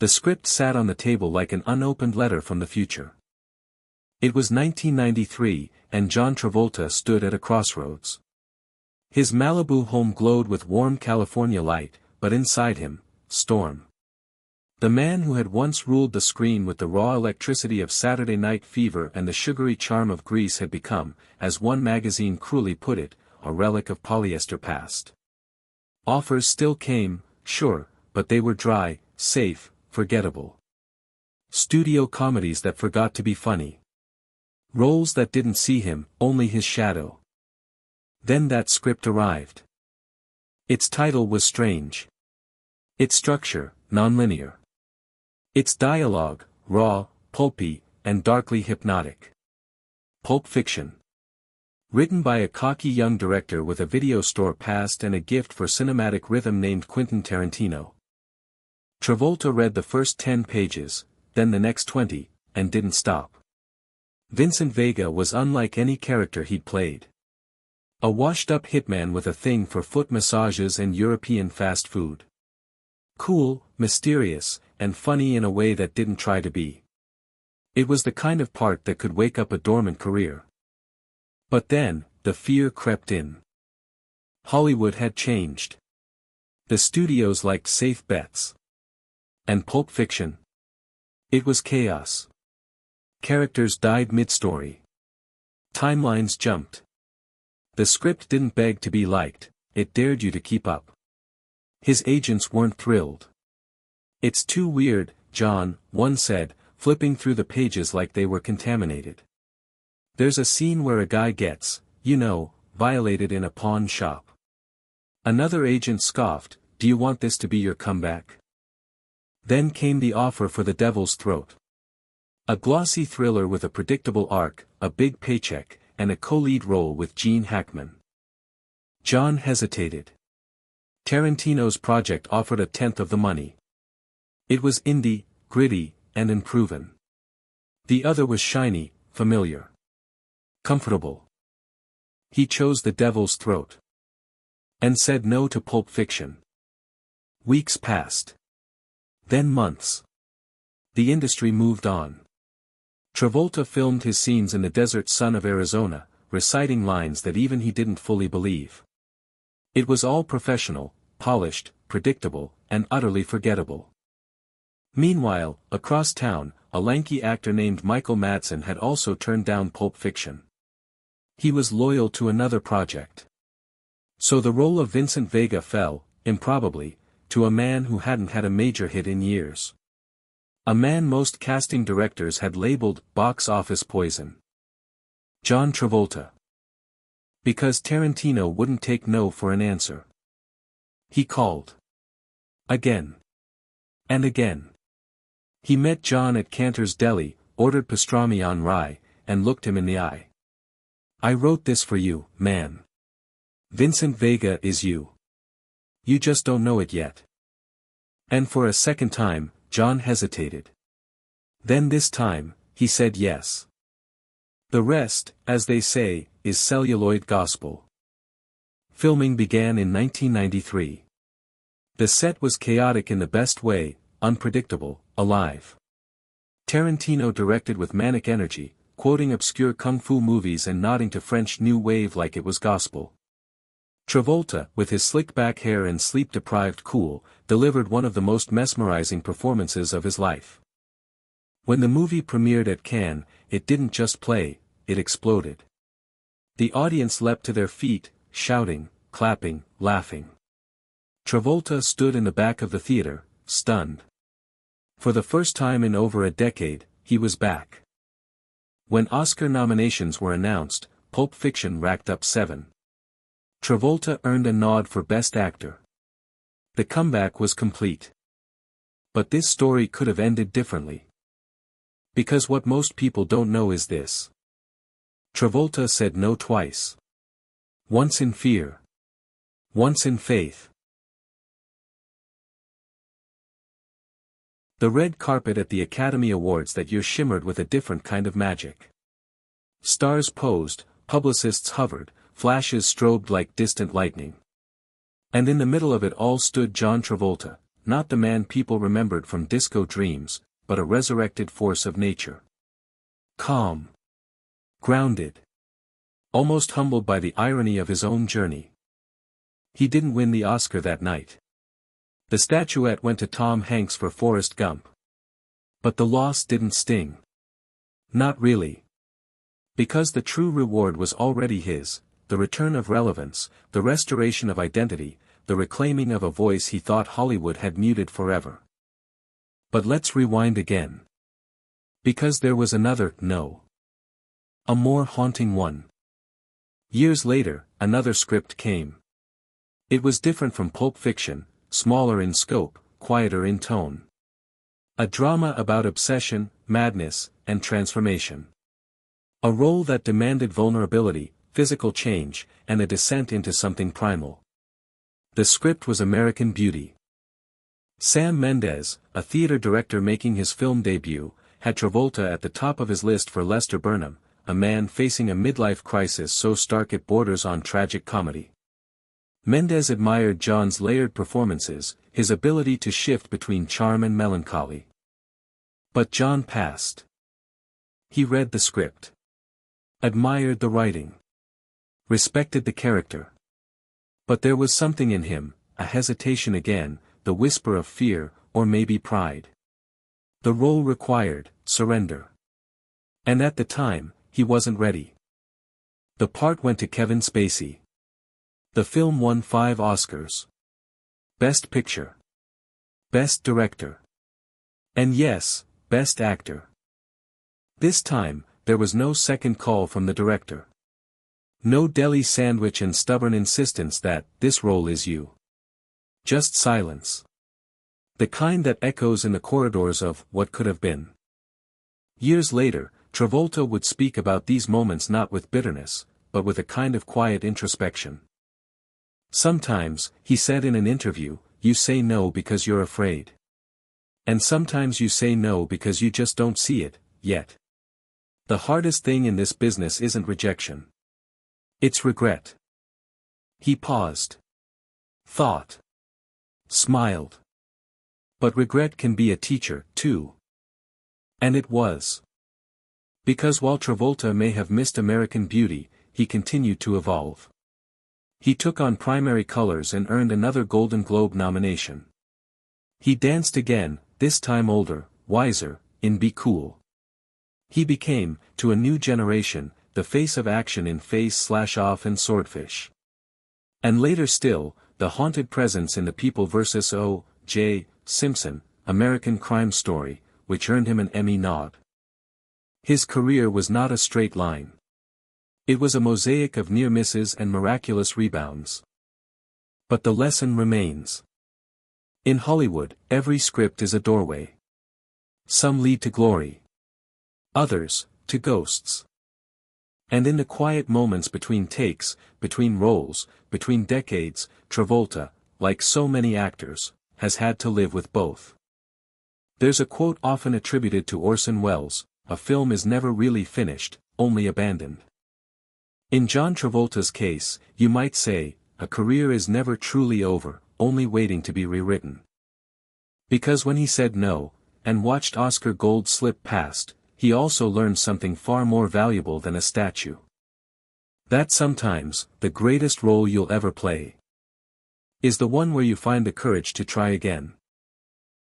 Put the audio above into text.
The script sat on the table like an unopened letter from the future. It was 1993, and John Travolta stood at a crossroads. His Malibu home glowed with warm California light, but inside him, storm. The man who had once ruled the screen with the raw electricity of Saturday Night Fever and the sugary charm of Grease had become, as one magazine cruelly put it, a relic of polyester past. Offers still came, sure, but they were dry, safe, forgettable. Studio comedies that forgot to be funny. Roles that didn't see him, only his shadow. Then that script arrived. Its title was strange. Its structure, nonlinear. Its dialogue, raw, pulpy, and darkly hypnotic. Pulp Fiction. Written by a cocky young director with a video store past and a gift for cinematic rhythm named Quentin Tarantino. Travolta read the first 10 pages, then the next 20, and didn't stop. Vincent Vega was unlike any character he'd played. A washed-up hitman with a thing for foot massages and European fast food. Cool, mysterious, and funny in a way that didn't try to be. It was the kind of part that could wake up a dormant career. But then, the fear crept in. Hollywood had changed. The studios liked safe bets. And Pulp Fiction? It was chaos. Characters died mid-story. Timelines jumped. The script didn't beg to be liked, it dared you to keep up. His agents weren't thrilled. "It's too weird, John," one said, flipping through the pages like they were contaminated. "There's a scene where a guy gets, violated in a pawn shop." Another agent scoffed, "Do you want this to be your comeback?" Then came the offer for The Devil's Throat. A glossy thriller with a predictable arc, a big paycheck, and a co-lead role with Gene Hackman. John hesitated. Tarantino's project offered a tenth of the money. It was indie, gritty, and unproven. The other was shiny, familiar. Comfortable. He chose The Devil's Throat. And said no to Pulp Fiction. Weeks passed. Then months. The industry moved on. Travolta filmed his scenes in the desert sun of Arizona, reciting lines that even he didn't fully believe. It was all professional, polished, predictable, and utterly forgettable. Meanwhile, across town, a lanky actor named Michael Madsen had also turned down Pulp Fiction. He was loyal to another project. So the role of Vincent Vega fell, improbably, to a man who hadn't had a major hit in years. A man most casting directors had labeled box office poison. John Travolta. Because Tarantino wouldn't take no for an answer. He called. Again. And again. He met John at Cantor's Deli, ordered pastrami on rye, and looked him in the eye. "I wrote this for you, man. Vincent Vega is you. You just don't know it yet." And for a second time, John hesitated. Then this time, he said yes. The rest, as they say, is celluloid gospel. Filming began in 1993. The set was chaotic in the best way, unpredictable, alive. Tarantino directed with manic energy, quoting obscure kung fu movies and nodding to French New Wave like it was gospel. Travolta, with his slick-back hair and sleep-deprived cool, delivered one of the most mesmerizing performances of his life. When the movie premiered at Cannes, it didn't just play, it exploded. The audience leapt to their feet, shouting, clapping, laughing. Travolta stood in the back of the theater, stunned. For the first time in over a decade, he was back. When Oscar nominations were announced, Pulp Fiction racked up 7. Travolta earned a nod for Best Actor. The comeback was complete. But this story could have ended differently. Because what most people don't know is this. Travolta said no twice. Once in fear. Once in faith. The red carpet at the Academy Awards that year shimmered with a different kind of magic. Stars posed, publicists hovered, flashes strobed like distant lightning. And in the middle of it all stood John Travolta, not the man people remembered from disco dreams, but a resurrected force of nature. Calm. Grounded. Almost humbled by the irony of his own journey. He didn't win the Oscar that night. The statuette went to Tom Hanks for Forrest Gump. But the loss didn't sting. Not really. Because the true reward was already his, the return of relevance, the restoration of identity, the reclaiming of a voice he thought Hollywood had muted forever. But let's rewind again. Because there was another no. A more haunting one. Years later, another script came. It was different from Pulp Fiction, smaller in scope, quieter in tone. A drama about obsession, madness, and transformation. A role that demanded vulnerability, physical change, and a descent into something primal. The script was American Beauty. Sam Mendes, a theater director making his film debut, had Travolta at the top of his list for Lester Burnham, a man facing a midlife crisis so stark it borders on tragic comedy. Mendes admired John's layered performances, his ability to shift between charm and melancholy. But John passed. He read the script. Admired the writing. Respected the character. But there was something in him, a hesitation again, the whisper of fear, or maybe pride. The role required surrender. And at the time, he wasn't ready. The part went to Kevin Spacey. The film won 5 Oscars. Best Picture. Best Director. And yes, Best Actor. This time, there was no second call from the director. No deli sandwich and stubborn insistence that, this role is you. Just silence. The kind that echoes in the corridors of what could have been. Years later, Travolta would speak about these moments not with bitterness, but with a kind of quiet introspection. Sometimes, he said in an interview, you say no because you're afraid. And sometimes you say no because you just don't see it, yet. The hardest thing in this business isn't rejection. It's regret. He paused. Thought. Smiled. But regret can be a teacher, too. And it was. Because while Travolta may have missed American Beauty, he continued to evolve. He took on Primary Colors and earned another Golden Globe nomination. He danced again, this time older, wiser, in Be Cool. He became, to a new generation, the face of action in Face/Off and Swordfish. And later still, the haunted presence in The People vs. O.J. Simpson, American Crime Story, which earned him an Emmy nod. His career was not a straight line. It was a mosaic of near misses and miraculous rebounds. But the lesson remains. In Hollywood, every script is a doorway. Some lead to glory. Others, to ghosts. And in the quiet moments between takes, between roles, between decades, Travolta, like so many actors, has had to live with both. There's a quote often attributed to Orson Welles, a film is never really finished, only abandoned. In John Travolta's case, you might say, a career is never truly over, only waiting to be rewritten. Because when he said no, and watched Oscar Gold slip past, he also learned something far more valuable than a statue. That sometimes, the greatest role you'll ever play is the one where you find the courage to try again.